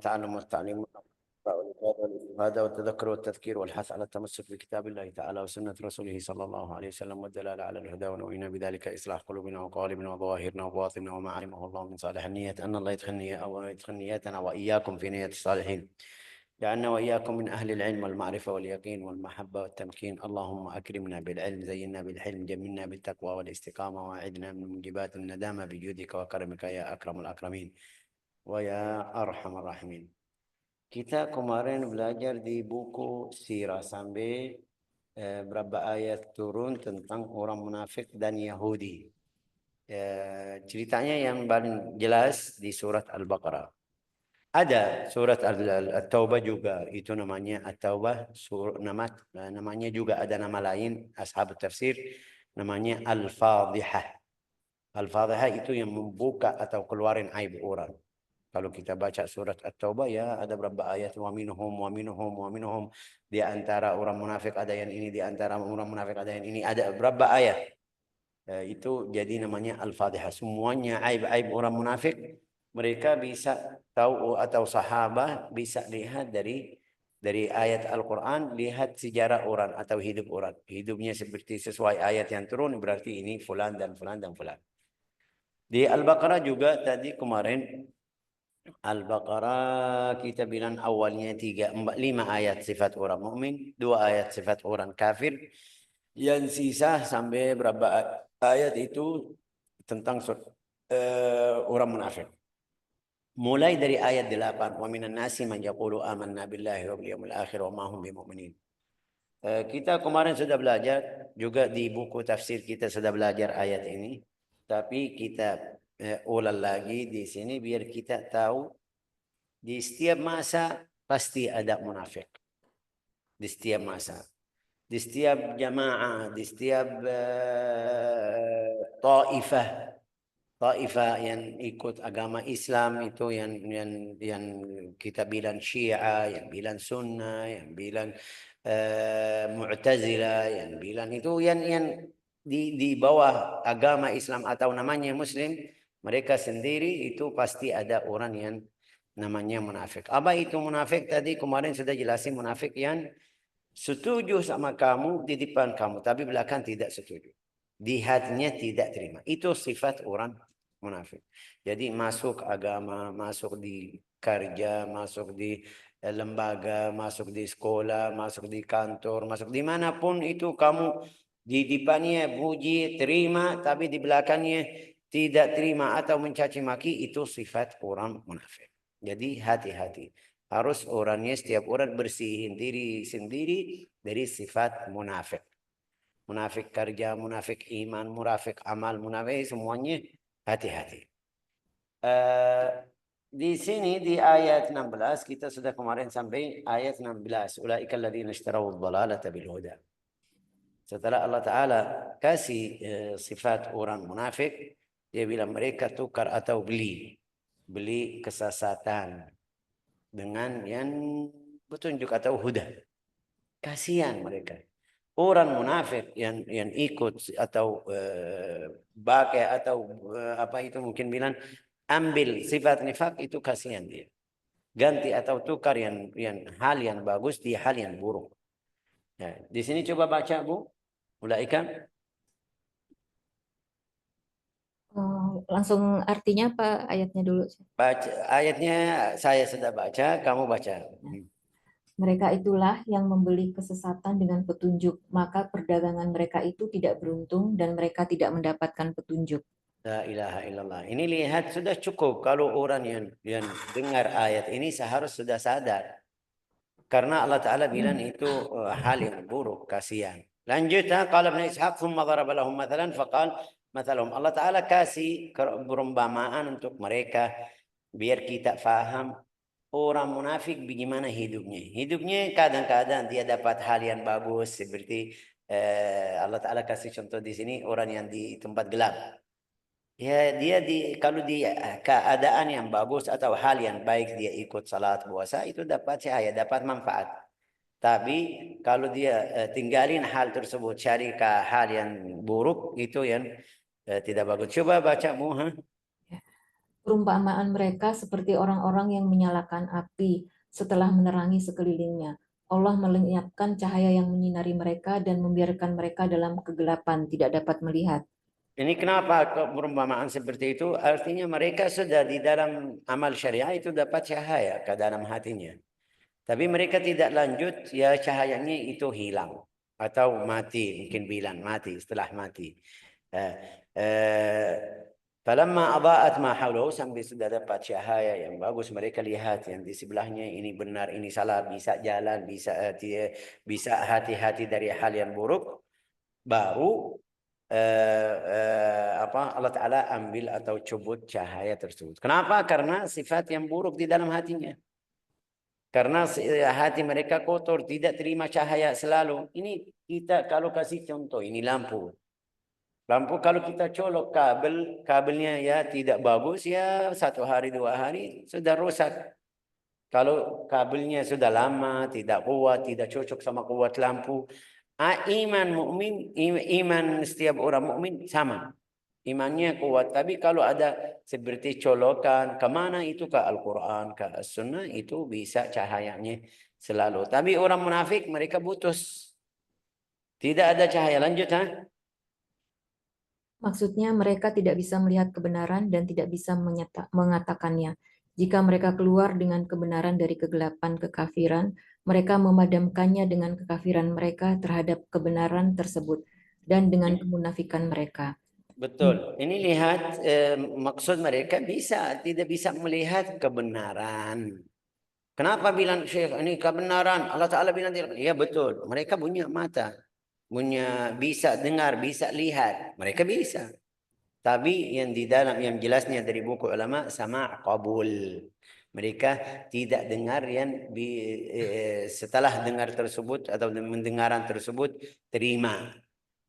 والتعلم والتعليم والإفادة والتذكر والتذكير والحث على التمسك بكتاب الله تعالى وسنة رسوله صلى الله عليه وسلم والدلالة على الهدى ونوينا بذلك إصلاح قلوبنا وقوالبنا وظواهرنا وبواطننا وما علمه الله من صالح النية أن الله يدخل نياتنا وإياكم في نية الصالحين، جعلنا وإياكم من أهل العلم والمعرفة واليقين والمحبة والتمكين. اللهم أكرمنا بالعلم، زينا بالحلم، جملنا بالتقوى والاستقامة، وأعدنا من موجبات الندامة بجودك وكرمك يا أكرم الأكرمين ويا أرحم الراحمين. Kita kemarin belajar di buku Sirah sampai berapa ayat turun tentang orang munafik dan Yahudi. Ceritanya yang paling jelas di surat Al-Baqarah. Ada surat At-Taubah juga, itu namanya At-Taubah, namanya juga ada nama lain, ashab tafsir, namanya Al-Fadhihah. Al-Fadhihah itu yang membuka atau keluarin aib orang. Kalau kita baca surat At-Taubah ya ada berapa ayat wa minhum di antara orang munafik ada yang ini, di antara orang munafik ada yang ini, ada berapa ayat. Itu jadi namanya Al-Fadhihah. Semuanya aib-aib orang munafik mereka bisa tahu, atau sahabat bisa lihat dari ayat Al-Quran, lihat sejarah orang atau hidup orang. Hidupnya seperti sesuai ayat yang turun, berarti ini fulan dan fulan dan fulan. Di Al-Baqarah juga tadi kemarin Al-Baqarah kita bilang awalnya 5 ayat sifat orang mukmin, 2 ayat sifat orang kafir. Yang sisa sampai berapa ayat itu tentang orang munafik. Mulai dari ayat 8, wa minan nasi man yaqulu amanna billahi wa bil yawmil akhir wa ma hum bimu'minin. Kita kemarin sudah belajar juga di buku tafsir, kita sudah belajar ayat ini, tapi kita ulang lagi di sini biar kita tahu di setiap masa pasti ada munafik. Di setiap masa, di setiap jamaah, di setiap taifah yang ikut agama Islam itu yang kita bilang Syiah, yang bilang Sunnah, yang bilang Mu'tazilah, yang bilang itu yang di bawah agama Islam atau namanya Muslim, mereka sendiri itu pasti ada orang yang namanya munafik. Apa itu munafik? Tadi kemarin sudah jelasin, munafik yang setuju sama kamu di depan kamu, tapi belakang tidak setuju. Di hatinya tidak terima. Itu sifat orang munafik. Jadi masuk agama, masuk di kerja, masuk di lembaga, masuk di sekolah, masuk di kantor, masuk dimanapun itu kamu di depannya puji, terima, tapi di belakangnya tidak terima atau mencaci maki, itu sifat orang munafik. Jadi hati-hati. Harus orangnya, setiap orang bersihin diri sendiri dari sifat munafik. Munafik kerja, munafik iman, munafik amal, munafik semuanya hati-hati. Di sini di ayat 16 kita sudah kemarin sampai ayat 16. Ulaika alladzina ishtaraw ad-dhalalata bil huda. Setelah Allah Ta'ala kasih sifat orang munafik, dia bilang mereka tukar atau beli kesesatan dengan yang petunjuk atau huda. Kasihan mereka. Orang munafik yang ikut atau pakai atau apa itu mungkin bilang ambil sifat nifak, itu kasihan dia. Ganti atau tukar yang hal yang bagus di hal yang buruk. Ya, di sini coba baca Bu. Ulaika. Langsung artinya apa ayatnya dulu? Baca ayatnya, saya sudah baca, kamu baca. Mereka itulah yang membeli kesesatan dengan petunjuk, maka perdagangan mereka itu tidak beruntung dan mereka tidak mendapatkan petunjuk. La ilaha illallah. Ini lihat sudah cukup kalau orang yang dengar ayat ini seharusnya sudah sadar. Karena Allah Ta'ala bilang itu hal yang buruk, kasihan. Lanjutnya, qala Ibn Ishaq, thumma daraba lahum mathalan, faqal mathalum. Allah Ta'ala kasih perumpamaan untuk mereka biar kita faham orang munafik bagaimana hidupnya. Hidupnya kadang-kadang dia dapat hal yang bagus seperti Allah Ta'ala kasih contoh di sini orang yang di tempat gelap. Ya dia kalau di keadaan yang bagus atau hal yang baik dia ikut salat puasa itu dapat cahaya, dapat manfaat. Tapi kalau dia tinggalin hal tersebut cari ke hal yang buruk itu yang tidak bagus. Coba baca Bu. Perumpamaan mereka seperti orang-orang yang menyalakan api setelah menerangi sekelilingnya. Allah melenyapkan cahaya yang menyinari mereka dan membiarkan mereka dalam kegelapan, tidak dapat melihat. Ini kenapa perumpamaan seperti itu? Artinya mereka sudah di dalam amal syariah itu dapat cahaya ke dalam hatinya. Tapi mereka tidak lanjut, ya cahayanya itu hilang. Atau mati, mungkin bilang mati, setelah mati. Eh, eh, Falamma adaat ma haulahu, sampai sudah dapat cahaya yang bagus, mereka lihat yang di sebelahnya ini benar, ini salah, bisa jalan, bisa hati-hati dari hal yang buruk. Baru Allah Ta'ala ambil atau cabut cahaya tersebut. Kenapa? Karena sifat yang buruk di dalam hatinya. Karena hati mereka kotor, tidak terima cahaya selalu. Ini kita kalau kasih contoh, ini lampu. Lampu kalau kita colok kabelnya ya tidak bagus, ya 1 hari 2 hari sudah rusak. Kalau kabelnya sudah lama, tidak kuat, tidak cocok sama kuat lampu, iman mukmin, iman setiap orang mukmin sama. Imannya kuat. Tapi kalau ada seperti colokan, kemana itu? Ke Al-Quran, ke As-Sunnah, itu bisa cahayanya selalu. Tapi orang munafik, mereka putus. Tidak ada cahaya. Lanjut, ha? Maksudnya mereka tidak bisa melihat kebenaran dan tidak bisa mengatakannya. Jika mereka keluar dengan kebenaran dari kegelapan kekafiran, mereka memadamkannya dengan kekafiran mereka terhadap kebenaran tersebut dan dengan kemunafikan mereka. Betul. Ini lihat maksud mereka tidak bisa melihat kebenaran. Kenapa bilang Syekh ini kebenaran? Allah Ta'ala bilang tidak. Ya betul. Mereka punya mata. Punya bisa dengar, bisa lihat. Mereka bisa. Tapi yang di dalam, yang jelasnya dari buku ulama, sama qabul. Mereka tidak dengar yang setelah dengar tersebut atau mendengaran tersebut terima.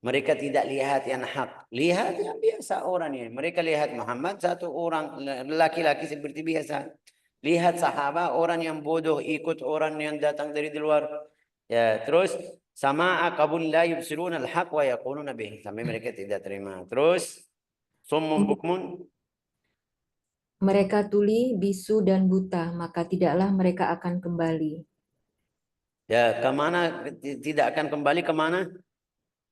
Mereka tidak lihat yang hak. Lihat yang biasa orang ini. Mereka lihat Muhammad satu orang laki-laki seperti biasa. Lihat sahabat orang yang bodoh ikut orang yang datang dari luar. Ya, terus sama qabul la yubsiruna al-haq wa yaquluna bih. Sampai mereka tidak terima. Terus summun bukmun. Mereka tuli, bisu, dan buta, maka tidaklah mereka akan kembali. Ya, kemana? Tidak akan kembali kemana?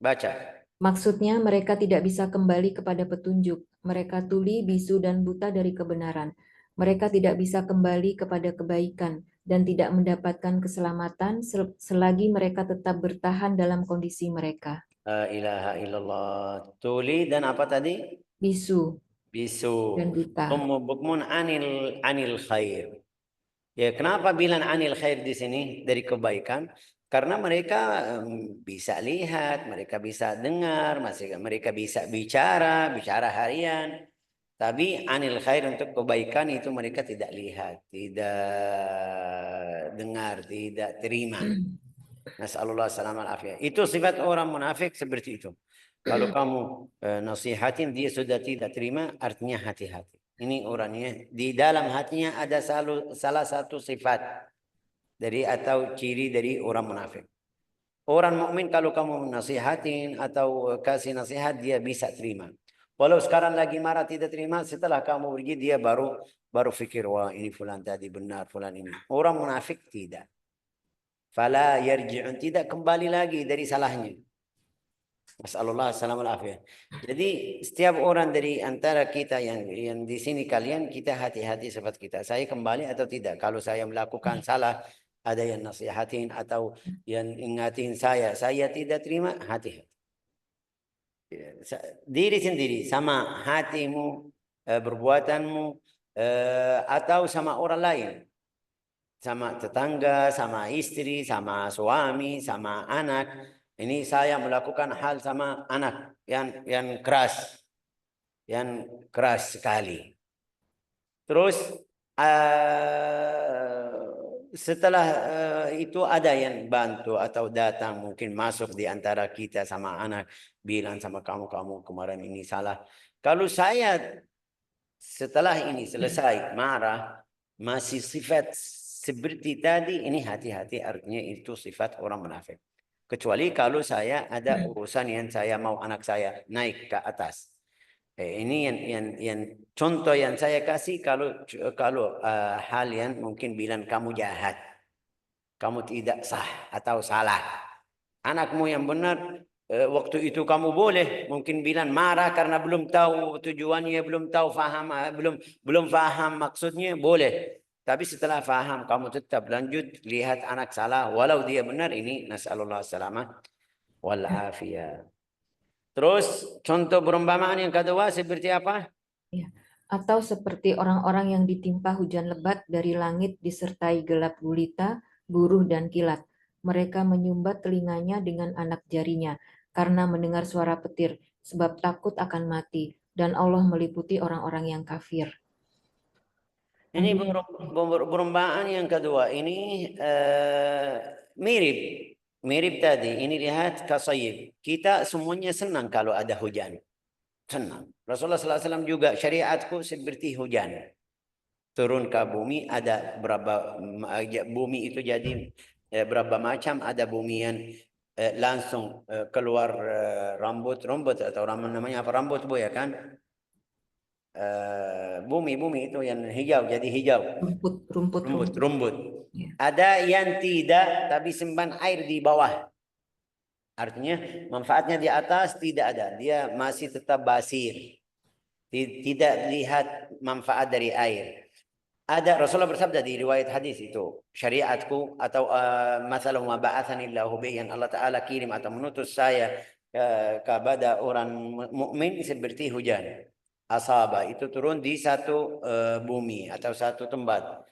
Baca. Maksudnya mereka tidak bisa kembali kepada petunjuk. Mereka tuli, bisu, dan buta dari kebenaran. Mereka tidak bisa kembali kepada kebaikan dan tidak mendapatkan keselamatan selagi mereka tetap bertahan dalam kondisi mereka. La ilaha illallah. Tuli dan apa tadi? Bisu Bisu. dan buta. Summu bukmun anil khair. Ya, kenapa bilang anil khair di sini dari kebaikan? Karena mereka bisa lihat, mereka bisa dengar, mereka bisa bicara harian. Tapi anil khair untuk kebaikan itu mereka tidak lihat, tidak dengar, tidak terima. Nasallallahu salamat afiyah. Itu sifat orang munafik seperti itu. Kalau kamu nasihatin dia sudah tidak terima, artinya hati-hati. Ini orangnya di dalam hatinya ada salah satu sifat dari atau ciri dari orang munafik. Orang mukmin kalau kamu nasihatin atau kasih nasihat dia bisa terima. Walau sekarang lagi marah tidak terima, setelah kamu pergi dia baru fikir, wah ini fulan tadi benar, fulan ini. Orang munafik tidak. Fala yarji'un, tidak kembali lagi dari salahnya. Masallallahu salamul afiyah. Jadi setiap orang dari antara kita yang di sini kalian, kita hati-hati sifat kita. Saya kembali atau tidak? Kalau saya melakukan salah, ada yang nasihatin atau yang ingatin saya tidak terima, hati-hati. Diri sendiri sama hatimu, perbuatanmu, atau sama orang lain. Sama tetangga, sama istri, sama suami, sama anak. Ini saya melakukan hal sama anak yang keras sekali. Terus setelah itu ada yang bantu atau datang mungkin masuk di antara kita sama anak bilang sama kamu kemarin ini salah. Kalau saya setelah ini selesai marah masih sifat seperti tadi, ini hati-hati, artinya itu sifat orang munafik. Kecuali kalau saya ada urusan yang saya mau anak saya naik ke atas. Ini yang contoh yang saya kasih kalau hal yang mungkin bilang kamu jahat, kamu tidak sah atau salah. Anakmu yang benar waktu itu kamu boleh mungkin bilang marah karena belum tahu tujuannya, belum tahu faham, belum faham maksudnya, boleh. Tapi setelah faham kamu tetap lanjut lihat anak salah walau dia benar, ini nasallallahu salamah wal afiyah. Terus contoh perumpamaan yang kedua seperti apa? Ya. Atau seperti orang-orang yang ditimpa hujan lebat dari langit disertai gelap gulita, buruh dan kilat. Mereka menyumbat telinganya dengan anak jarinya karena mendengar suara petir, sebab takut akan mati, dan Allah meliputi orang-orang yang kafir. Ini Lanjut. perumpamaan yang kedua ini mirip tadi. Ini lihat kasayib. Kita semuanya senang kalau ada hujan. Senang. Rasulullah SAW juga syariatku seperti hujan. Turun ke bumi, ada berapa bumi itu jadi berapa macam. Ada bumi yang langsung keluar rambut atau namanya apa, rambut bu ya kan? Bumi itu yang hijau jadi hijau. Rumput. Rumput. Ya. Ada yang tidak, tapi simpan air di bawah. Artinya manfaatnya di atas tidak ada. Dia masih tetap basir. Tidak lihat manfaat dari air. Ada Rasulullah bersabda di riwayat hadis itu, syariatku atau masalah ma ba'athani Allahu bi, yang Allah Ta'ala kirim atau menutus saya kepada orang mukmin seperti hujan. Asaba itu turun di satu bumi atau satu tempat.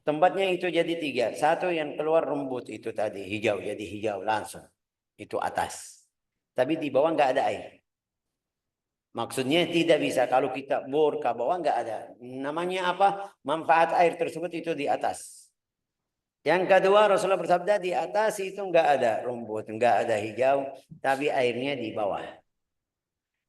Tempatnya itu jadi tiga. Satu yang keluar rumput itu tadi, hijau, jadi hijau langsung. Itu atas. Tapi di bawah nggak ada air. Maksudnya tidak bisa. Kalau kita bor ke bawah nggak ada. Namanya apa? Manfaat air tersebut itu di atas. Yang kedua Rasulullah bersabda di atas itu nggak ada rumput, nggak ada hijau. Tapi airnya di bawah.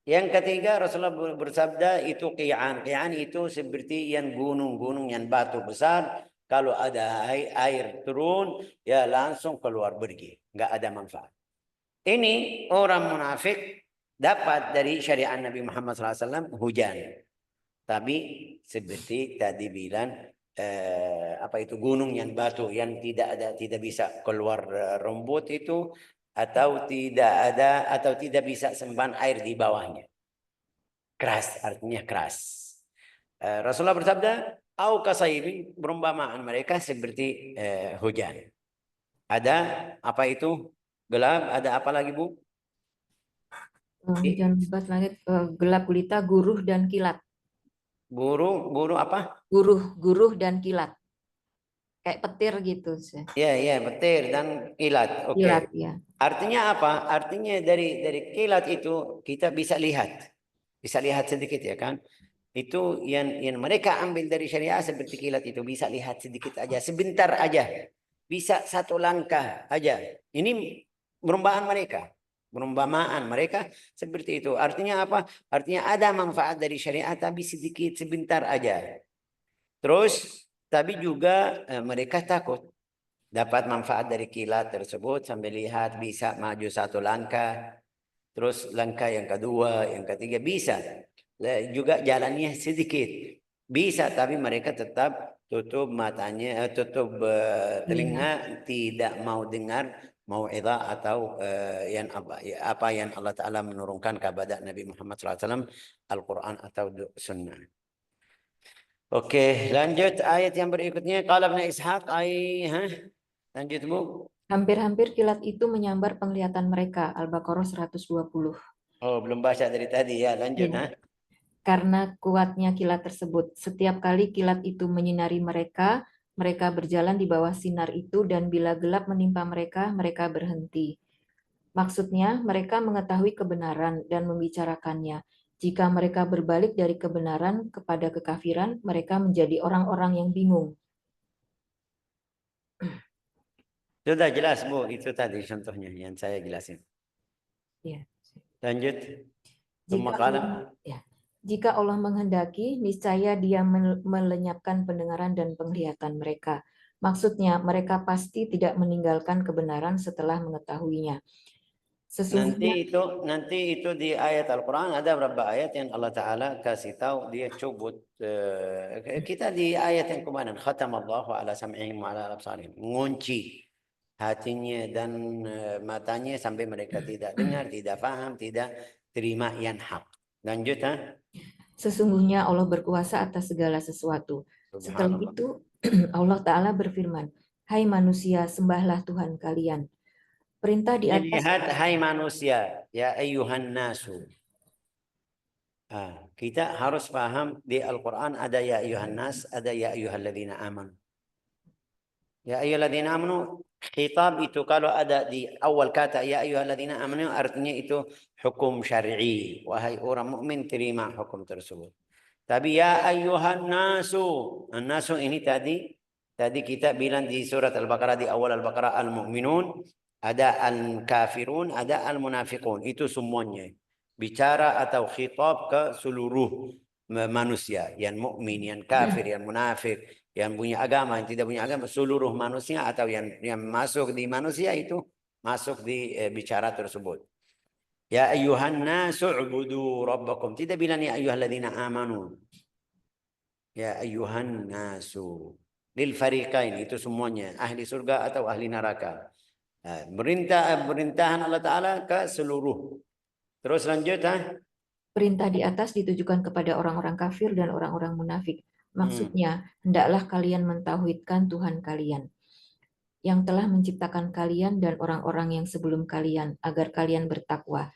Yang ketiga Rasulullah bersabda itu qi'an. Qi'an itu seperti yang gunung-gunung, yang batu besar. Kalau ada air turun, ya langsung keluar pergi. Nggak ada manfaat. Ini orang munafik dapat dari syariat Nabi Muhammad SAW hujan. Tapi seperti tadi bilang, apa itu gunung yang batu yang tidak bisa keluar rumput itu, atau tidak bisa simpan air di bawahnya. Keras, artinya keras. Rasulullah bersabda, au kasayibin, perumpamaan mereka seperti hujan. Ada apa itu? Gelap, ada apa lagi Bu? Hujan lebat langit, gelap gulita, guruh dan kilat. Buru apa? Guruh dan kilat. Kayak petir gitu. Ya, petir dan kilat. Oke. Kilat ya. Artinya apa? Artinya dari kilat itu kita bisa lihat. Bisa lihat sedikit ya kan? Itu yang mereka ambil dari syariah seperti kilat itu, bisa lihat sedikit aja, sebentar aja. Bisa satu langkah aja. Ini perumpamaan mereka seperti itu. Artinya apa? Artinya ada manfaat dari syariat tapi sedikit, sebentar aja. Terus tapi juga mereka takut dapat manfaat dari kilat tersebut sampai lihat bisa maju satu langkah. Terus langkah yang kedua, yang ketiga bisa. Juga jalannya sedikit. Bisa, tapi mereka tetap tutup matanya, tutup telinga, tidak mau dengar mau'izah atau apa yang Allah Ta'ala menurunkan kepada Nabi Muhammad SAW, Al-Quran atau Sunnah. Oke, lanjut ayat yang berikutnya. Qala Ibn Ishaq, lanjut Bu. Hampir-hampir kilat itu menyambar penglihatan mereka. Al-Baqarah 120. Oh, belum baca dari tadi ya. Lanjut. Ya. Karena kuatnya kilat tersebut, setiap kali kilat itu menyinari mereka, mereka berjalan di bawah sinar itu, dan bila gelap menimpa mereka, mereka berhenti. Maksudnya, mereka mengetahui kebenaran dan membicarakannya. Jika mereka berbalik dari kebenaran kepada kekafiran, mereka menjadi orang-orang yang bingung. Sudah jelas Bu, itu tadi contohnya yang saya jelasin. Ya. Lanjut. Jika Allah menghendaki, niscaya Dia melenyapkan pendengaran dan penglihatan mereka. Maksudnya, mereka pasti tidak meninggalkan kebenaran setelah mengetahuinya. Sesungguhnya Nanti itu di ayat Al-Quran ada beberapa ayat yang Allah Ta'ala kasih tahu dia cubut kita di ayat yang kemarin khatamallahu ala sam'ihim wa ala absarihim mengunci hatinya dan matanya sampai mereka tidak dengar, tidak paham, tidak terima yang hak. Lanjut ha? Sesungguhnya Allah berkuasa atas segala sesuatu. Setelah Subhanallah. itu Allah Ta'ala berfirman, Hai manusia, sembahlah Tuhan kalian. Perintah di Ini atas lihat hai manusia, ya ayyuhan nasu. Kita harus paham di Al-Quran ada ya ayyuhan nas, ada ya ayyuhalladzina amanu. Ya ayyuhalladzina amanu, khitab itu kalau ada di awal kata ya ayyuhalladzina amanu artinya itu hukum syar'i. Wahai orang mukmin terima hukum tersebut. Tapi ya ayyuhan nasu, an-nasu ini tadi kita bilang di surat Al-Baqarah di awal Al-Baqarah al-mu'minun, ada al-kafirun, ada al-munafiqun. Itu semuanya. Bicara atau khitab ke seluruh manusia, yang mukmin, yang kafir, yang munafik, yang punya agama, yang tidak punya agama, seluruh manusia atau yang masuk di manusia itu masuk di bicara tersebut. Ya ayyuhan nasu ubudu rabbakum. Tidak bilang ya ayyuhalladzina amanu. Ya ayyuhan nasu. Lil fariqain itu semuanya ahli surga atau ahli neraka. Perintahan Allah Ta'ala ke seluruh. Terus lanjut perintah di atas ditujukan kepada orang-orang kafir dan orang-orang munafik. Maksudnya, hendaklah kalian mentauhidkan Tuhan kalian yang telah menciptakan kalian dan orang-orang yang sebelum kalian agar kalian bertakwa.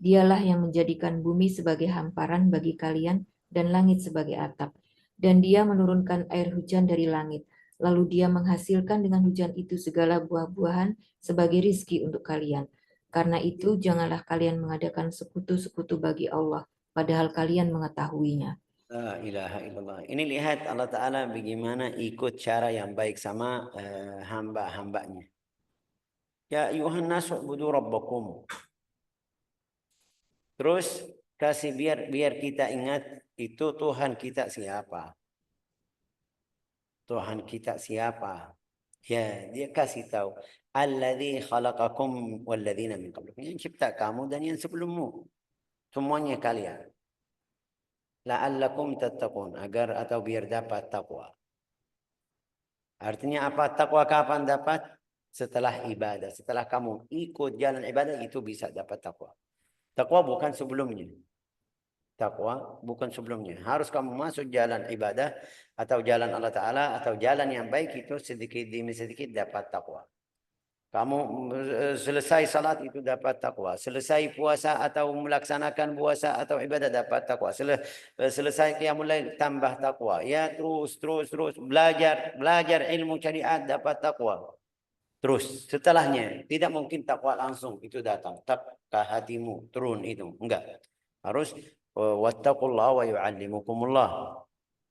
Dialah yang menjadikan bumi sebagai hamparan bagi kalian dan langit sebagai atap. Dan dia menurunkan air hujan dari langit. Lalu dia menghasilkan dengan hujan itu segala buah-buahan sebagai rizki untuk kalian. Karena itu janganlah kalian mengadakan sekutu-sekutu bagi Allah, padahal kalian mengetahuinya. La ilaha illallah. Ini lihat Allah Ta'ala bagaimana ikut cara yang baik sama hamba-hambanya. Ya ayuhan nasu ubudu rabbakum. Terus kasih biar kita ingat itu Tuhan kita siapa. Tuhan kita siapa. Ya, dia kasih tahu. Alladzi khalaqakum walladzina min qablikum. Yang cipta kamu dan yang sebelummu. Semuanya kalian. La'allakum tattaqun. Agar atau biar dapat takwa. Artinya apa? Takwa kapan dapat? Setelah ibadah. Setelah kamu ikut jalan ibadah itu bisa dapat takwa. Takwa bukan sebelumnya. Takwa bukan sebelumnya. Harus kamu masuk jalan ibadah atau jalan Allah Ta'ala atau jalan yang baik itu sedikit demi sedikit dapat takwa. Kamu selesai salat itu dapat takwa. Selesai puasa atau melaksanakan puasa atau ibadah dapat takwa. Selesai qiyamul lail tambah takwa. Ya terus belajar ilmu syariat dapat takwa. Terus setelahnya tidak mungkin takwa langsung itu datang. Takkah hatimu turun itu? Enggak. Harus wattaqullaha wa yu'allimukumullah.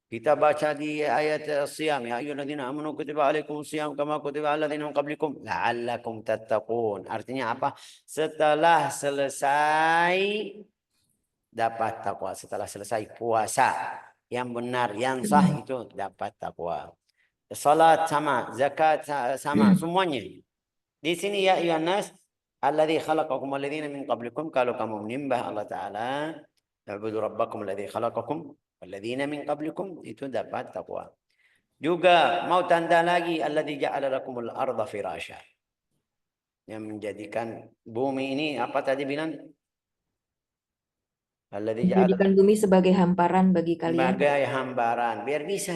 Kita baca di ayat siyam ya ayyuhalladzina amanu kutiba alaikumus siyam kama kutiba alal ladzina min qablikum la'allakum tattaqun. Artinya apa? Setelah selesai dapat takwa, setelah selesai puasa yang benar, yang sah itu dapat takwa. Salat sama, zakat sama, semuanya. Di sini ya ayyuhan nas alladzi khalaqakum walladzina min qablikum, kalau kamu menyembah Allah Ta'ala, ubudu rabbakum alladzi khalaqakum walladzina min qablikum, itu dapat takwa. Juga mau tanda lagi alladzi ja'ala lakumul arda firasya. Yang menjadikan bumi ini apa tadi bilang? Alladzi ja'ala Menjadikan bumi sebagai hamparan bagi kalian. sebagai hambaran biar bisa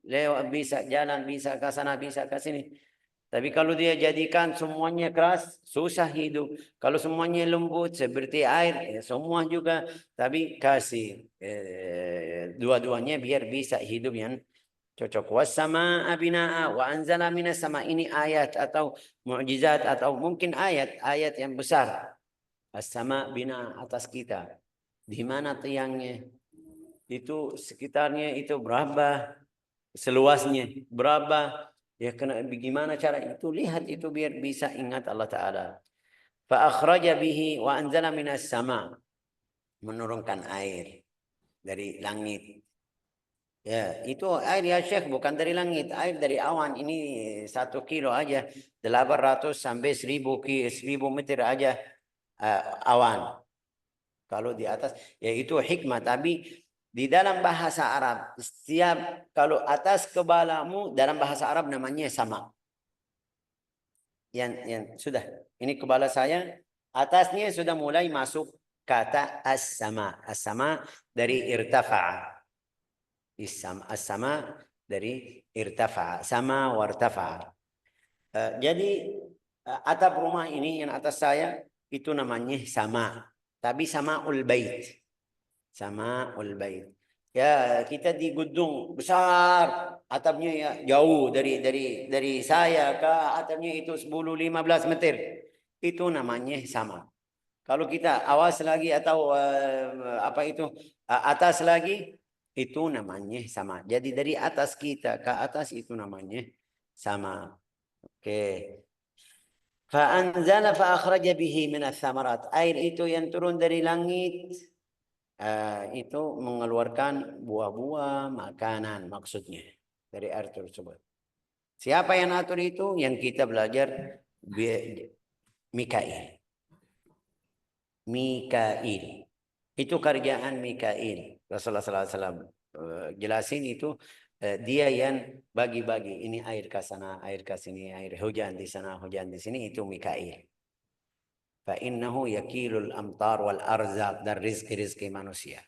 lewat, bisa jalan, bisa ke sana, bisa ke sini. Tapi kalau dia jadikan semuanya keras, susah hidup. Kalau semuanya lembut seperti air, ya semua juga. Tapi kasih dua-duanya biar bisa hidup yang cocok. Wassama abina'a wa anzala minas sama. Ini ayat atau mukjizat atau mungkin ayat yang besar. As-sama bina atas kita. Di mana tiangnya? Itu sekitarnya itu berapa? Seluasnya berapa? Ya kena bagaimana cara itu? Lihat itu biar bisa ingat Allah Ta'ala. Fa akhraja bihi wa anzala minas sama. Menurunkan air dari langit. Ya, itu air ya Syekh, bukan dari langit, air dari awan. Ini 1 kilo aja, 800 sampai 1000 meter aja awan. Kalau di atas, ya itu hikmah. Tapi di dalam bahasa Arab, setiap kalau atas kepalamu dalam bahasa Arab namanya sama. Yang sudah, ini kepala saya, atasnya sudah mulai masuk kata as-sama. As-sama dari irtafa'a. As-sama dari irtafa'a, sama wartafa'a. Jadi atap rumah ini yang atas saya itu namanya sama. Tapi samaul bait. Samaul bait. Ya, kita di gedung besar, atapnya ya jauh dari saya ke atapnya itu 10-15 meter. Itu namanya sama. Kalau kita awas lagi atau apa itu atas lagi, itu namanya sama. Jadi dari atas kita ke atas itu namanya sama. Oke. Fa'anzala fa'akhraja bihi minas samarat. Air itu yang turun dari langit itu mengeluarkan buah-buah makanan maksudnya dari air tersebut. Siapa yang atur itu? Yang kita belajar Mikail. Mikail. Itu kerjaan Mikail. Rasulullah SAW jelasin itu dia yang bagi-bagi. Ini air ke sana, air ke sini, air hujan di sana, hujan di sini. Itu Mikail. فإنه يكيل الأمطار والأرزاق dan rizki-rizki manusia.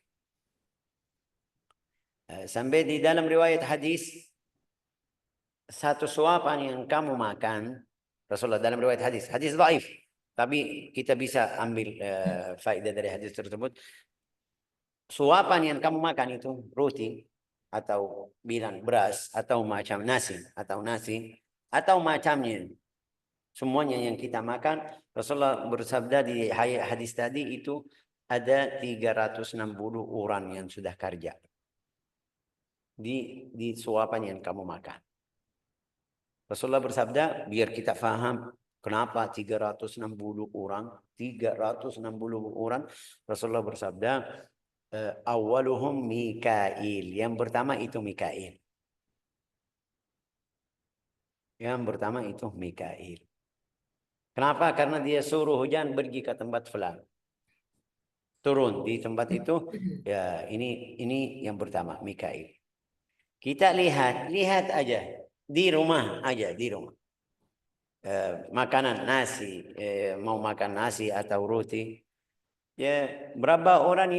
Sampai di dalam riwayat hadis, satu suapan yang kamu makan, Rasulullah dalam riwayat hadis dhaif, tapi kita bisa ambil faedah dari hadis tersebut. Suapan yang kamu makan itu roti atau bilang beras atau macam nasi atau macamnya, semuanya yang kita makan, Rasulullah bersabda di hadis tadi itu ada 360 orang yang sudah kerja di suapan yang kamu makan. Rasulullah bersabda, biar kita faham kenapa 360 orang. Rasulullah bersabda, awaluhum Mikail. Yang pertama itu Mikail. Yang pertama itu Mikail. Kenapa? Karena dia suruh hujan pergi ke tempat fulan. Turun di tempat itu, ya ini yang pertama Mikail. Kita lihat aja di rumah di rumah. Makanan nasi, mau makan nasi atau roti, ya berapa orang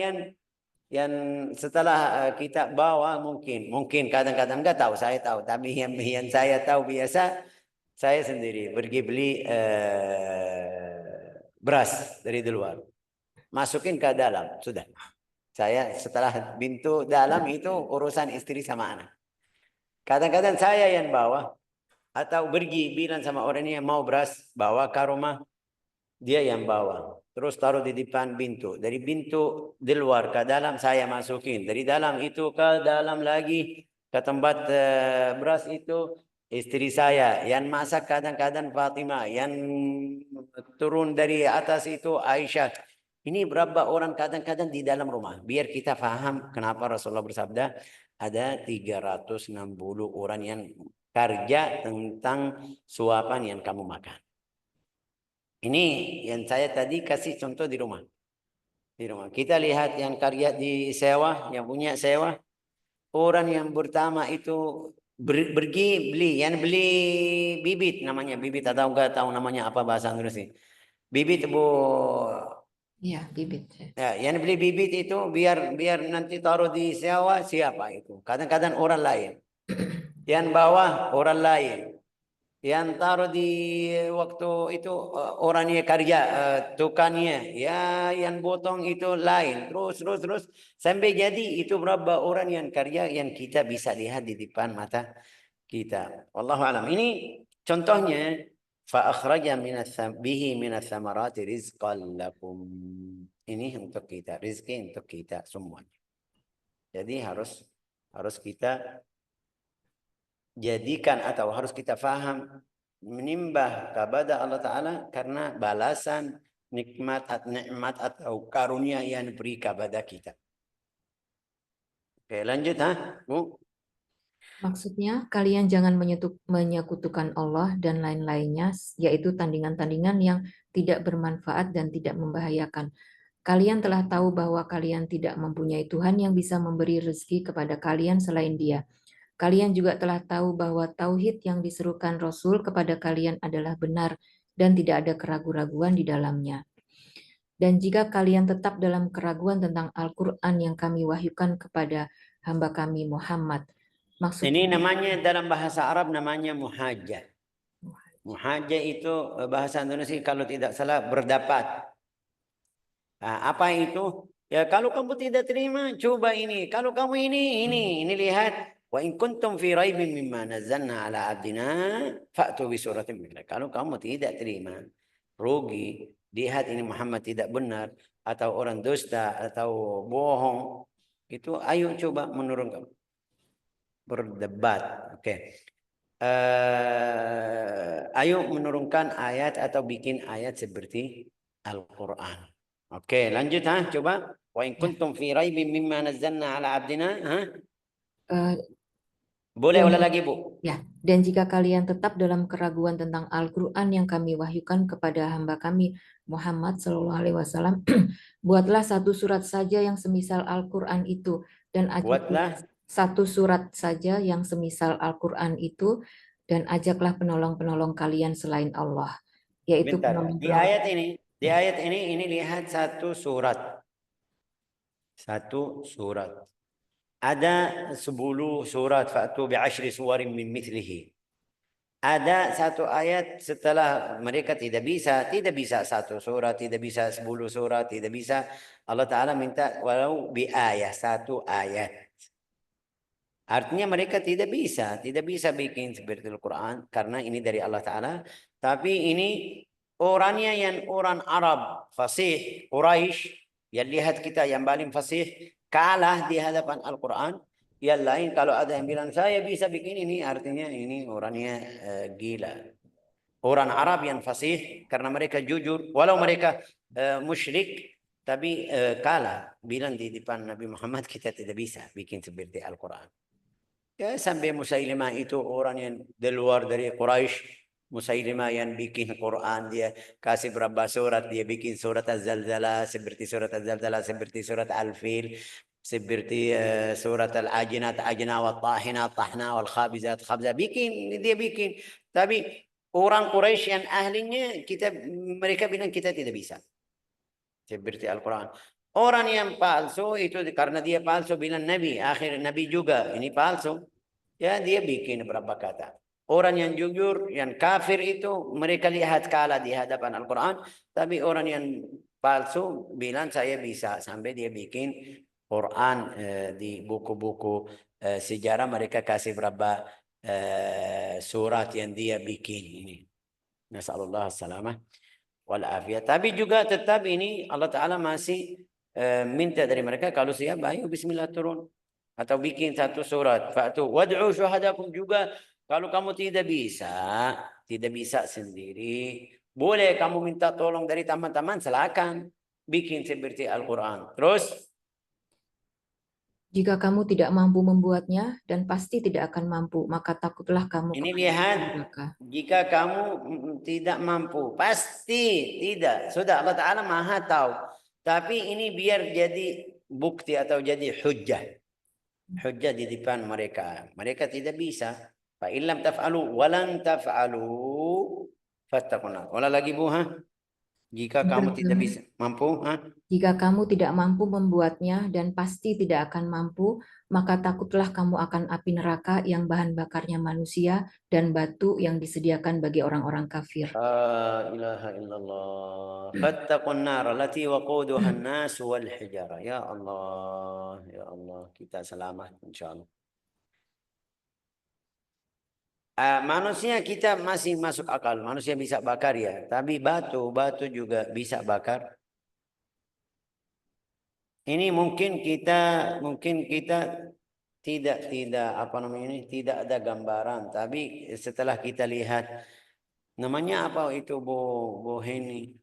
yang setelah kita bawa mungkin kadang-kadang nggak tahu, saya tahu, tapi yang saya tahu biasa saya sendiri pergi beli beras dari luar, masukin ke dalam, sudah. Saya setelah pintu dalam itu urusan istri sama anak. Kadang-kadang saya yang bawa atau pergi bilang sama orang ini mau beras, bawa ke rumah, dia yang bawa. Terus taruh di depan pintu. Dari pintu di luar ke dalam saya masukin. Dari dalam itu ke dalam lagi ke tempat beras itu istri saya. Yang masak kadang-kadang Fatimah. Yang turun dari atas itu Aisyah. Ini berapa orang kadang-kadang di dalam rumah. Biar kita paham kenapa Rasulullah bersabda ada 360 orang yang kerja tentang suapan yang kamu makan. Ini yang saya tadi kasih contoh di rumah. Di rumah. Kita lihat yang karya di sewa, yang punya sewa. Orang yang pertama itu pergi beli, yang beli bibit namanya bibit atau enggak tahu namanya apa bahasa Inggris. Bibit Bu. Ya, bibit. Ya, yang beli bibit itu biar nanti taruh di sewa siapa itu? Kadang-kadang orang lain. Yang bawah orang lain. Yang taruh di waktu itu orangnya kerja, tukangnya, ya yang potong itu lain, terus sampai jadi itu berapa orang yang kerja yang kita bisa lihat di depan mata kita. Wallahu alam. Ini contohnya fa akhraja bihi minas samarati rizqan lakum. Ini untuk kita, rezeki untuk kita semuanya. Jadi harus kita jadikan atau harus kita faham menimbah kepada Allah Ta'ala karena balasan nikmat atau karunia yang diberi kepada kita. Oke, lanjut Bu. Maksudnya, kalian jangan menyekutukan Allah dan lain-lainnya, yaitu tandingan-tandingan yang tidak bermanfaat dan tidak membahayakan. Kalian telah tahu bahwa kalian tidak mempunyai Tuhan yang bisa memberi rezeki kepada kalian selain Dia. Kalian juga telah tahu bahwa tauhid yang diserukan Rasul kepada kalian adalah benar dan tidak ada keraguan-raguan di dalamnya. Dan jika kalian tetap dalam keraguan tentang Al-Quran yang kami wahyukan kepada hamba kami Muhammad, Ini maksudnya namanya dalam bahasa Arab namanya muhajjah. Muhajjah itu bahasa Indonesia kalau tidak salah berdapat. Apa itu? Ya kalau kamu tidak terima, coba ini. Kalau kamu ini lihat. Wa in kuntum fi raibin mimma nazzalna ala abdina fa'tu bi suratin min. Kalau kamu tidak terima, rugi, lihat ini Muhammad tidak benar atau orang dusta atau bohong, itu ayo coba menurunkan berdebat. Oke. Ayo menurunkan ayat atau bikin ayat seperti Al-Quran. Oke, lanjut coba. Wa in ya, kuntum fi raibin mimma nazzalna ala abdina, eh, Boleh dan ulang lagi, Bu. ya, dan jika kalian tetap dalam keraguan tentang Al-Quran yang kami wahyukan kepada hamba kami Muhammad Shallallahu Alaihi Wasallam, buatlah satu surat saja yang semisal Al-Quran itu dan Buatlah satu surat saja yang semisal Al-Quran itu dan ajaklah penolong-penolong kalian selain Allah, yaitu bentar. penolong-penolong. Di ayat ini lihat satu surat. Satu surat. Ada 10 surat fa'tu bi'ashri suwarin min mithlihi. Ada satu ayat setelah mereka tidak bisa satu surat, tidak bisa 10 surat, tidak bisa. Allah Ta'ala minta walau bi ayat, satu ayat. Artinya mereka tidak bisa bikin seperti Al-Quran karena ini dari Allah Ta'ala. Tapi ini orangnya yang orang Arab, fasih, Quraisy, yang lihat kita yang paling fasih, kalah di hadapan Al-Quran. Yang lain kalau ada yang bilang saya bisa bikin ini, artinya ini orangnya gila. Orang Arab yang fasih karena mereka jujur, walau mereka musyrik, tapi kalah. Bilang di depan Nabi Muhammad kita tidak bisa bikin seperti Al-Quran. Ya sampai Musailimah itu orang yang di luar dari Quraisy. Musailimah yang bikin Quran, dia kasih berapa surat, dia bikin surat Az-Zalzalah seperti surat Az-Zalzalah, seperti surat Al-Fil, seperti surat Al-Ajinat, Ajna wa Tahina, Tahna wal Khabizat, Khabzat, dia bikin. Tapi orang Quraisy yang ahlinya mereka bilang kita tidak bisa seperti Al-Quran. Orang yang palsu itu karena dia palsu bilang Nabi, akhir Nabi juga ini palsu. Ya dia bikin berapa kata. Orang yang jujur, yang kafir itu mereka lihat kalah di hadapan Al-Quran. Tapi orang yang palsu bilang saya bisa. Sampai dia bikin Quran di buku-buku sejarah mereka kasih berapa surat yang dia bikin ini. Nasallallahu salamah wal afiyah. Tapi juga tetap ini Allah Ta'ala masih minta dari mereka kalau siap ayo bismillah turun atau bikin satu surat. Fa'tu wad'u syuhadakum juga kalau kamu tidak bisa sendiri, boleh kamu minta tolong dari teman-teman, silakan bikin seperti Al-Quran. Terus Jika kamu tidak mampu membuatnya dan pasti tidak akan mampu, maka takutlah kamu ini kepada lihat neraka. jika kamu tidak mampu, pasti tidak. Sudah Allah Ta'ala Maha tahu. Tapi ini biar jadi bukti atau jadi hujjah. Hujjah di depan mereka. Mereka tidak bisa. Fa illam taf'alu walan taf'alu fattaqun. Olah lagi Bu, Jika Jika kamu tidak kamu, bisa mampu, jika kamu tidak mampu membuatnya dan pasti tidak akan mampu, maka takutlah kamu akan api neraka yang bahan bakarnya manusia dan batu yang disediakan bagi orang-orang kafir. La ilaha illallah. Fattaqun nar allati waquduha an-nas wal hijara. Ya Allah, kita selamat insyaallah. Manusia kita masih masuk akal, manusia bisa bakar ya, tapi batu juga bisa bakar. Ini mungkin kita tidak apa namanya ini tidak ada gambaran, tapi setelah kita lihat namanya apa itu Bu Heni,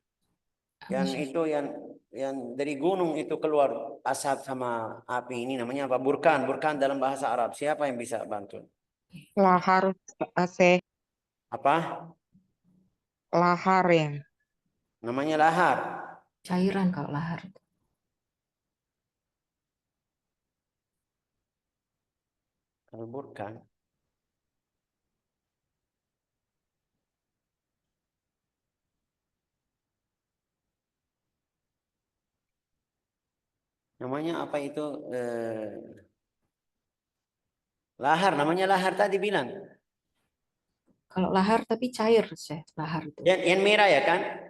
yang itu yang dari gunung itu keluar asap sama api ini namanya apa? Burkan dalam bahasa Arab. Siapa yang bisa bantu? Lahar AC, Apa? lahar ya. Namanya lahar. Cairan kalau lahar. Kalburkan. Namanya apa itu? Lahar. Namanya lahar tadi bilang. Kalau lahar tapi cair, Syekh, lahar itu. Yang merah ya kan?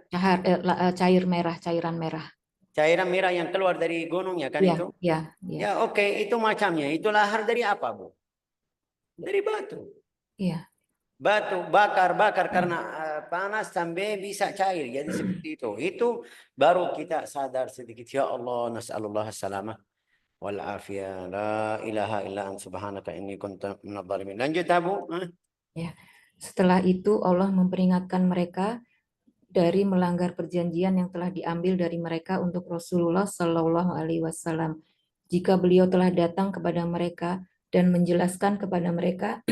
Cair merah, cairan merah. Cairan merah yang keluar dari gunung ya kan Iya, itu? iya, iya. Ya oke, itu macamnya. Itu lahar dari apa, Bu? Dari batu. Iya. Batu bakar karena panas sampai bisa cair. Jadi seperti itu. Itu baru kita sadar sedikit. Ya Allah, nas'alullah salamah wal afiyah. La ilaha illa anta subhanaka inni kuntu minadh dhalimin. Lanjut, Bu. Ya. Setelah itu Allah memperingatkan mereka dari melanggar perjanjian yang telah diambil dari mereka untuk Rasulullah Shallallahu Alaihi Wasallam. Jika beliau telah datang kepada mereka dan menjelaskan kepada mereka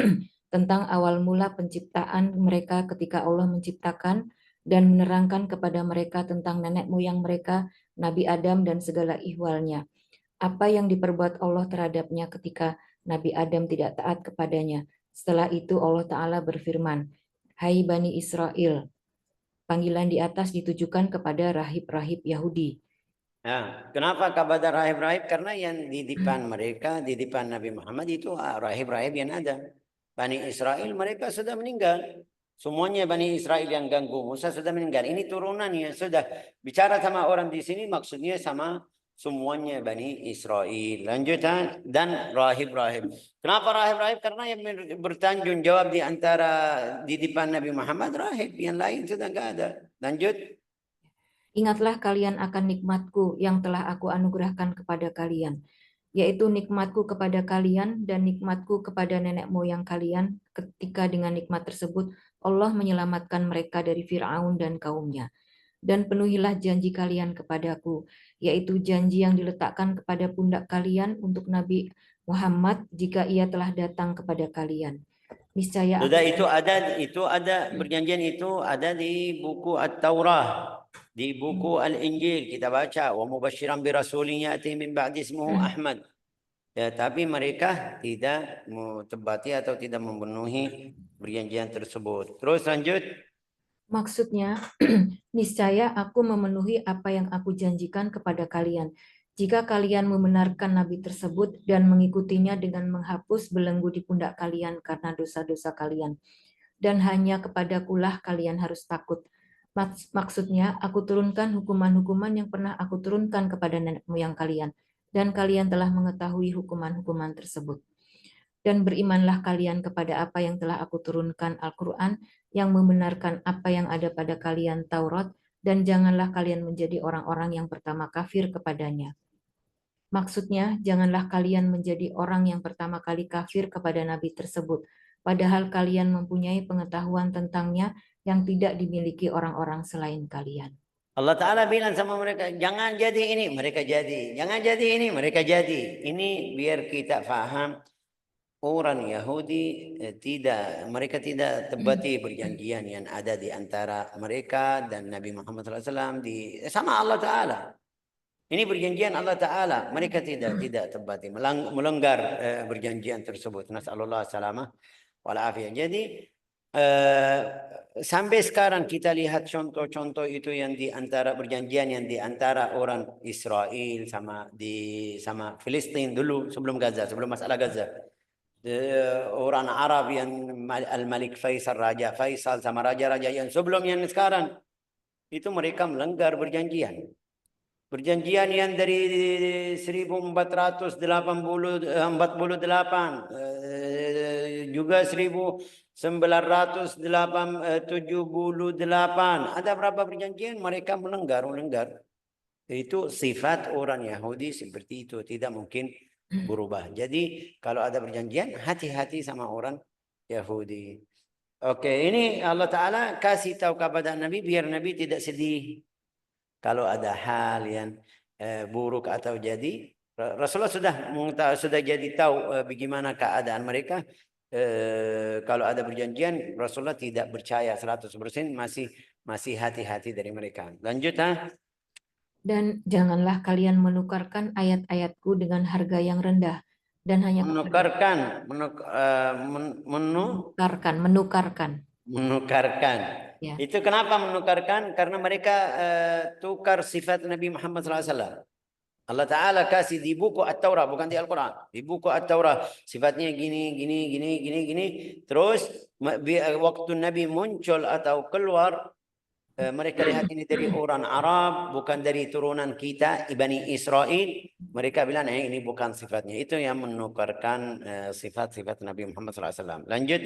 tentang awal mula penciptaan mereka ketika Allah menciptakan dan menerangkan kepada mereka tentang nenek moyang mereka, Nabi Adam dan segala ihwalnya. Apa yang diperbuat Allah terhadapnya ketika Nabi Adam tidak taat kepadanya. Setelah itu Allah Ta'ala berfirman, Hai Bani Israel, panggilan di atas ditujukan kepada rahib-rahib Yahudi. Nah, kenapa kepada rahib-rahib? Karena yang di depan mereka, di depan Nabi Muhammad itu rahib-rahib yang ada. Bani Israel mereka sudah meninggal. Semuanya Bani Israel yang ganggu Musa sudah meninggal. Ini turunannya sudah. Bicara sama orang di sini maksudnya sama semuanya Bani Israel. Lanjutan dan rahib-rahib. Kenapa rahib-rahib? Karena yang bertanggung jawab di antara di depan Nabi Muhammad rahib. Yang lain sudah enggak ada. Lanjut. Ingatlah kalian akan nikmatku yang telah aku anugerahkan kepada kalian, yaitu nikmatku kepada kalian dan nikmatku kepada nenek moyang kalian ketika dengan nikmat tersebut Allah menyelamatkan mereka dari Fir'aun dan kaumnya. Dan penuhilah janji kalian kepadaku, yaitu janji yang diletakkan kepada pundak kalian untuk Nabi Muhammad jika ia telah datang kepada kalian. Niscaya Sudah itu ada perjanjian itu ada di buku At-Taurah, di buku Al-Injil kita baca wa mubasysyiran bi rasulin ya'ti min ba'di ismuhu Ahmad. Ya, tapi mereka tidak tepati atau tidak memenuhi perjanjian tersebut. Terus lanjut. Maksudnya, niscaya aku memenuhi apa yang aku janjikan kepada kalian. Jika kalian membenarkan Nabi tersebut dan mengikutinya dengan menghapus belenggu di pundak kalian karena dosa-dosa kalian. Dan hanya kepadakulah kalian harus takut. Maksudnya, aku turunkan hukuman-hukuman yang pernah aku turunkan kepada nenek moyang kalian. Dan kalian telah mengetahui hukuman-hukuman tersebut. Dan berimanlah kalian kepada apa yang telah aku turunkan Al-Quran yang membenarkan apa yang ada pada kalian Taurat, dan janganlah kalian menjadi orang-orang yang pertama kafir kepadanya. Maksudnya, janganlah kalian menjadi orang yang pertama kali kafir kepada Nabi tersebut, padahal kalian mempunyai pengetahuan tentangnya yang tidak dimiliki orang-orang selain kalian. Allah Ta'ala bilang sama mereka, jangan jadi ini, mereka jadi. Jangan jadi ini, mereka jadi. Ini biar kita faham. Orang Yahudi mereka tidak tepati perjanjian yang ada di antara mereka dan Nabi Muhammad SAW sama Allah Ta'ala. Ini perjanjian Allah Ta'ala. Mereka tidak tepati, melanggar perjanjian tersebut. Nasallallahu salamah wal afiyah. Jadi sampai sekarang kita lihat contoh-contoh itu yang di antara perjanjian yang di antara orang Israel sama Filistin dulu sebelum Gaza, sebelum masalah Gaza. Orang Arab yang Al-Malik Faisal, Raja Faisal sama raja-raja yang sebelum yang sekarang itu mereka melanggar perjanjian. Perjanjian yang dari 1448 juga 1978 ada berapa perjanjian mereka melanggar. Itu sifat orang Yahudi seperti itu, tidak mungkin berubah. Jadi kalau ada perjanjian, hati-hati sama orang Yahudi. Oke, ini Allah Ta'ala kasih tahu kepada Nabi biar Nabi tidak sedih. Kalau ada hal yang buruk atau jadi, Rasulullah sudah jadi tahu bagaimana keadaan mereka. kalau ada perjanjian Rasulullah tidak percaya 100%, masih hati-hati dari mereka. Lanjut Dan janganlah kalian menukarkan ayat-ayatku dengan harga yang rendah, dan hanya kepada menukarkan. Ya. Itu kenapa menukarkan? Karena mereka tukar sifat Nabi Muhammad SAW. Allah Ta'ala kasih di buku At-Taurah, bukan di Al-Quran. Di buku At-Taurah sifatnya gini. Terus waktu Nabi muncul atau keluar, mereka lihat ini dari orang Arab, bukan dari turunan kita, Bani Israel. Mereka bilang ini bukan sifatnya. Itu yang menukarkan sifat-sifat Nabi Muhammad SAW. Lanjut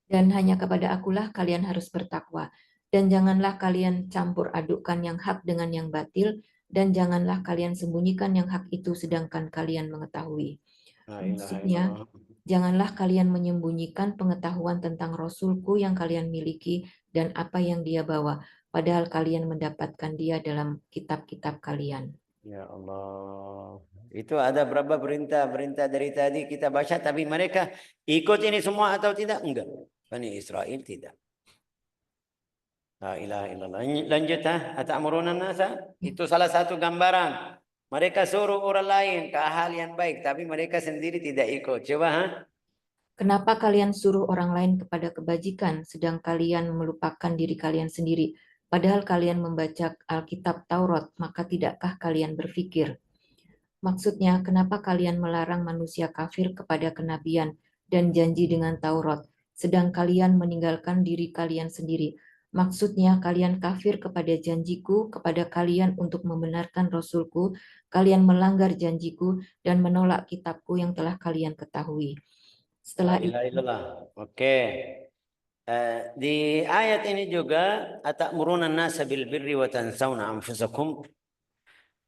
Dan hanya kepada akulah kalian harus bertakwa. Dan janganlah kalian campur adukkan yang hak dengan yang batil, dan janganlah kalian sembunyikan yang hak itu sedangkan kalian mengetahui. Maksudnya, janganlah kalian menyembunyikan pengetahuan tentang Rasulku yang kalian miliki dan apa yang dia bawa, padahal kalian mendapatkan dia dalam kitab-kitab kalian. Ya Allah. Itu ada berapa berita dari tadi kita baca, tapi mereka ikut ini semua atau tidak? Enggak. Bani Israel tidak. La ilaha illallah. Lanjut atamuruna nasa. Itu salah satu gambaran. Mereka suruh orang lain ke hal yang baik, tapi mereka sendiri tidak ikut. Coba Kenapa kalian suruh orang lain kepada kebajikan, sedang kalian melupakan diri kalian sendiri? Padahal kalian membaca Alkitab Taurat, maka tidakkah kalian berpikir? Maksudnya, kenapa kalian melarang manusia kafir kepada kenabian dan janji dengan Taurat, sedang kalian meninggalkan diri kalian sendiri? Maksudnya, kalian kafir kepada janjiku, kepada kalian untuk membenarkan Rasulku, kalian melanggar janjiku dan menolak kitabku yang telah kalian ketahui. Setelah itu, Oke. Di ayat ini juga atamuruna nasa bil birri wa tansawna anfusakum.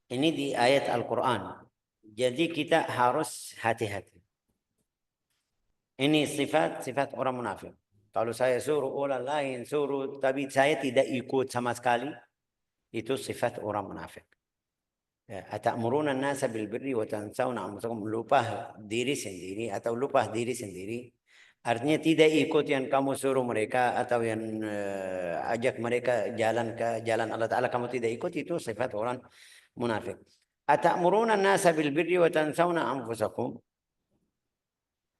Ini di ayat Al-Quran. Jadi kita harus hati-hati. Ini sifat orang munafik. Kalau saya suruh orang lain tapi saya tidak ikut sama sekali, itu sifat orang munafik. Atamuruna nasa bil birri wa tansawna anfusakum, lupa diri sendiri atau lupa diri sendiri. Artinya tidak ikut yang kamu suruh mereka atau yang ajak mereka jalan ke jalan Allah Ta'ala, kamu tidak ikut, itu sifat orang munafik. Atamuruna nasa bil birri wa tansawna anfusakum.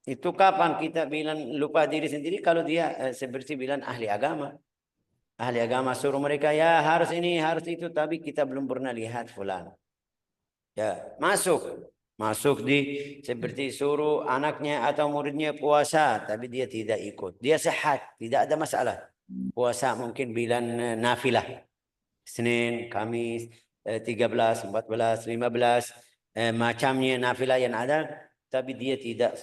Itu kapan kita bilang lupa diri sendiri? Kalau dia seperti bilang ahli agama. Ahli agama suruh mereka ya harus ini, harus itu, tapi kita belum pernah lihat fulan. Ya, masuk di seperti suruh anaknya atau muridnya puasa, tapi dia tidak ikut. Dia sehat, tidak ada masalah. Puasa mungkin bilang nafilah. Senin, Kamis, 13, 14, 15, macamnya nafilah yang ada, tapi dia tidak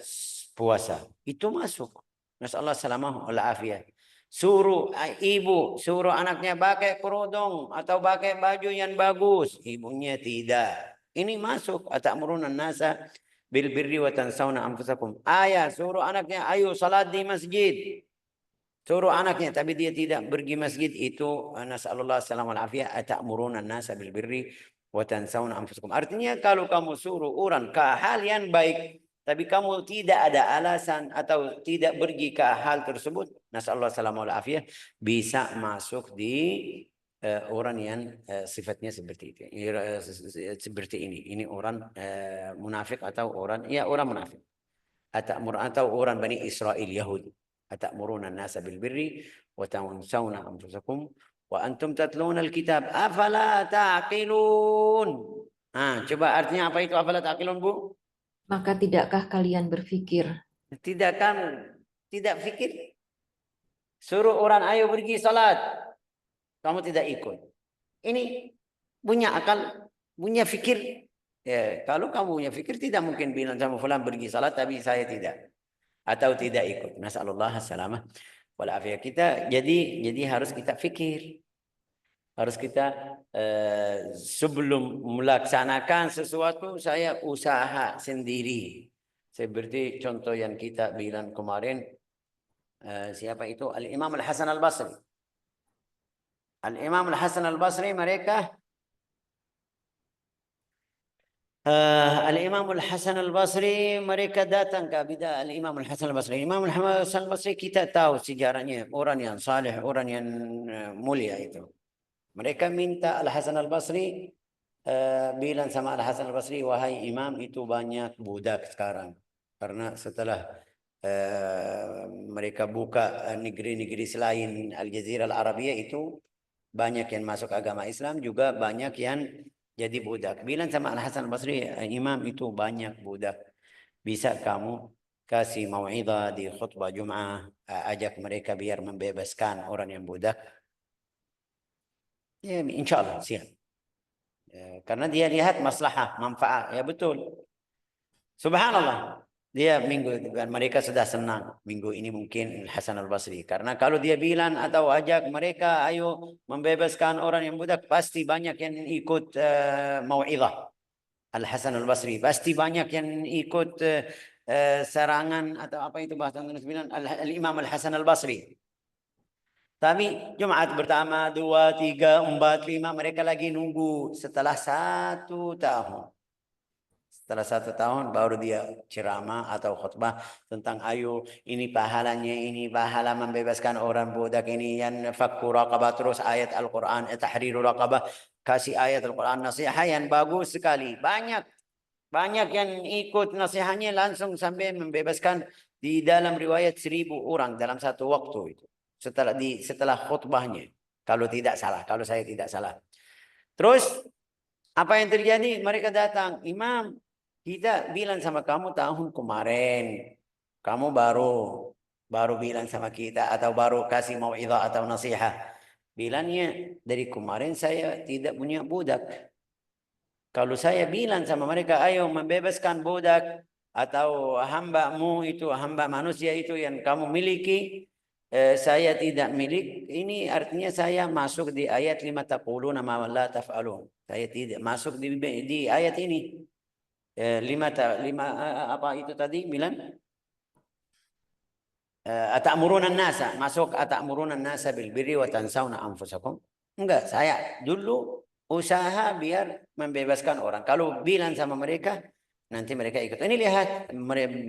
puasa. Itu masuk. Nasallahu salamah wal afiyah. Suruh ibu, suruh anaknya pakai kerudung atau pakai baju yang bagus, ibunya tidak. Ini masuk. Atamuruna nasa bil birri wa tansawna anfusakum. Ayah suruh anaknya ayo salat di masjid. Suruh anaknya tapi dia tidak pergi masjid, itu nasallallahu salam wal afiyah. Atamuruna nasa bil birri wa tansawna anfusakum. Artinya kalau kamu suruh orang ke hal yang baik tapi kamu tidak ada alasan atau tidak pergi ke hal tersebut, nasallallahu salam wal afiyah, bisa masuk di orang yang sifatnya seperti itu, seperti ini. Ini orang munafik atau orang munafik. Atau orang Bani Israel Yahudi. Atamuruna nasa bil birri wa tansawna anfusakum wa antum tatluna alkitab afala taqilun. Coba artinya apa itu afala taqilun, Bu? maka tidakkah kalian berpikir? Tidak fikir. Suruh orang ayo pergi salat, kamu tidak ikut. Ini punya akal, punya fikir. Ya, kalau kamu punya fikir tidak mungkin bilang sama fulan pergi salat tapi saya tidak atau tidak ikut. Nasallallahu salamah wal afiyah. Jadi harus kita fikir. Harus kita sebelum melaksanakan sesuatu saya usaha sendiri. Seperti contoh yang kita bilang kemarin, siapa itu? Al-Imam Al-Hasan Al-Basri. Al-Imam Al-Hasan Al-Basri mereka Al-Imam Al-Hasan Al-Basri, mereka datang ke Abida Al-Imam Al-Hasan Al-Basri. Imam Al-Hasan Al-Basri kita tahu sejarahnya, orang yang saleh, orang yang mulia itu. Mereka minta Al-Hasan Al-Basri, bilang sama Al-Hasan Al-Basri, wahai imam, itu banyak budak sekarang. Karena setelah mereka buka negeri-negeri selain Al-Jazirah Al-Arabiyah itu, banyak yang masuk agama Islam, juga banyak yang jadi budak. Bilang sama Al-Hasan Al-Basri, imam, itu banyak budak. Bisa kamu kasih mau'idhah di khutbah Jum'ah, ajak mereka biar membebaskan orang yang budak. Ya, insya Allah siap. Ya, karena dia lihat maslahah, manfaat. Ya betul. Subhanallah. Dia minggu dan mereka sudah senang minggu ini mungkin Hasan Al-Basri. Karena kalau dia bilang atau ajak mereka, ayo membebaskan orang yang budak, pasti banyak yang ikut mau'idhah Al-Hasan Al-Basri. Pasti banyak yang ikut serangan atau apa itu bahasa Indonesia bilang Al-Imam Al-Hasan Al-Basri. Tapi Jumat pertama, 2, 3, 4, 5 mereka lagi nunggu setelah 1 tahun. Setelah 1 tahun baru dia ceramah atau khutbah tentang ayo ini pahalanya, ini pahala membebaskan orang budak, ini yang fakku raqabah, terus ayat Al-Quran, tahriru raqabah, kasih ayat Al-Quran, nasihat yang bagus sekali. Banyak yang ikut nasihatnya langsung sampai membebaskan di dalam riwayat 1000 orang dalam satu waktu itu. Setelah khutbahnya. Kalau tidak salah, kalau saya tidak salah. Terus apa yang terjadi? Mereka datang, Imam, kita bilang sama kamu tahun kemarin, kamu baru bilang sama kita atau baru kasih mau'idhah atau nasihat. Bilangnya dari kemarin saya tidak punya budak. Kalau saya bilang sama mereka, ayo membebaskan budak atau hambamu itu, hamba manusia itu yang kamu miliki, saya tidak milik. Ini artinya saya masuk di ayat 5 taquluna ma la taf'alun. Saya tidak masuk di ayat ini. Lima apa itu tadi bilang? Atamuruna nasa, masuk atamuruna nasa bil birri wa tansawna anfusakum. Enggak, saya dulu usaha biar membebaskan orang. Kalau bilang sama mereka, nanti mereka ikut. Ini lihat,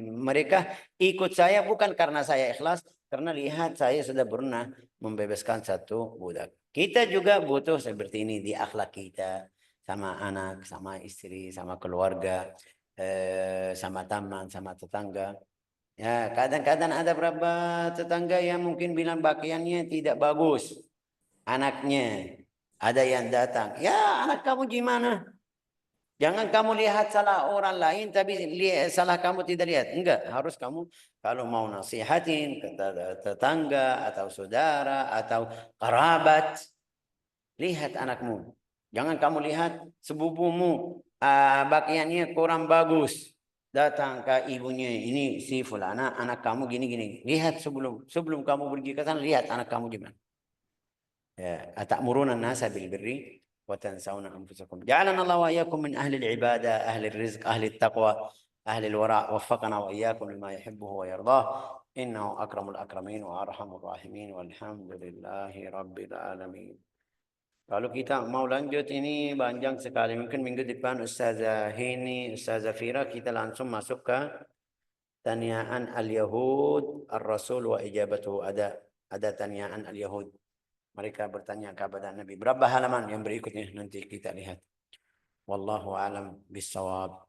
mereka ikut saya bukan karena saya ikhlas, karena lihat saya sudah pernah membebaskan satu budak. Kita juga butuh seperti ini di akhlak kita, sama anak, sama istri, sama keluarga, sama teman, sama tetangga. Ya, kadang-kadang ada beberapa tetangga yang mungkin bilang pakaiannya tidak bagus. Anaknya, ada yang datang. Ya, anak kamu gimana? Jangan kamu lihat salah orang lain, tapi salah kamu tidak lihat. Enggak, harus kamu kalau mau nasihatin ke tetangga atau saudara atau kerabat, lihat anakmu. Jangan kamu lihat sepupumu, pakaiannya kurang bagus. Datang ke ibunya, ini si fulana, anak kamu gini-gini. Lihat sebelum kamu pergi ke sana, lihat anak kamu gimana. Ya, atamuruna an-nasa bil birri wa tansawna anfusakum. Ja'alana Allah wa iyyakum min ahli al-ibadah, ahli ar-rizq, ahli at-taqwa, ahli al-wara', waffaqana wa iyyakum lima yuhibbuhu wa yardah. Innahu akramul akramin wa arhamur rahimin walhamdulillahi rabbil alamin. Kalau kita mau lanjut ini panjang sekali. Mungkin minggu depan Ustazah Hini, Ustazah Fira kita langsung masuk ke tanyaan al-Yahud, ar-Rasul wa ijabatuhu. Ada tanyaan al-Yahud. Mereka bertanya kepada Nabi. Berapa halaman yang berikutnya nanti kita lihat. Wallahu alam bissawab.